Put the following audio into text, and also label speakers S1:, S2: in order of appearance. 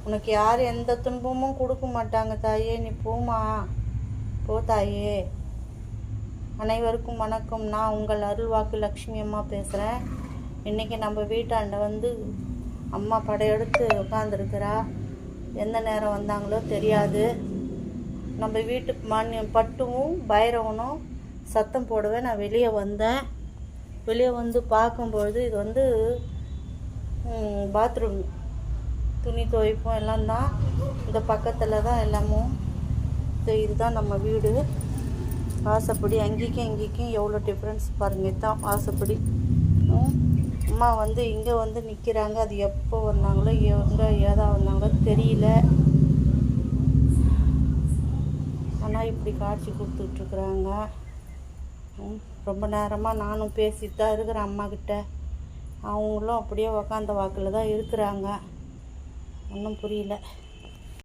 S1: உனக்கு யார் எந்த துன்பமும் கொடுக்க மாட்டாங்க தாயே, நீ போமா, போ தாயே. அனைவருக்கும் வணக்கம். நான் உங்கள் அருள்வாக்கு லக்ஷ்மி அம்மா பேசுகிறேன். இன்றைக்கி நம்ம வீட்டாண்ட வந்து அம்மா படையெடுத்து உட்காந்துருக்கிறா. எந்த நேரம் வந்தாங்களோ தெரியாது. நம்ம வீட்டு பட்டுவும் பைரவனும் சத்தம் போடவே நான் வெளியே வந்தேன். வெளியே வந்து பார்க்கும்பொழுது இது வந்து பாத்ரூம், துணி துவைப்போம் எல்லாம் தான். இந்த பக்கத்தில் தான் எல்லாமும். இதுதான் நம்ம வீடு. வாசப்படி அங்கேக்கும் எவ்வளோ டிஃப்ரென்ஸ் பாருங்கள். இதுதான் வாசப்படி. அம்மா வந்து இங்கே வந்து நிற்கிறாங்க. அது எப்போ வந்தாங்களோ எங்கே ஏதா வந்தாங்களோ தெரியல. ஆனால் இப்படி காட்சி கொடுத்துட்ருக்குறாங்க. ரொம்ப நேரமாக நானும் பேசிட்டு தான் இருக்கிறேன் அம்மாக்கிட்ட. அவங்களும் அப்படியே உக்காந்த வாக்கில் தான் இருக்கிறாங்க. ஒன்றும் புரியல.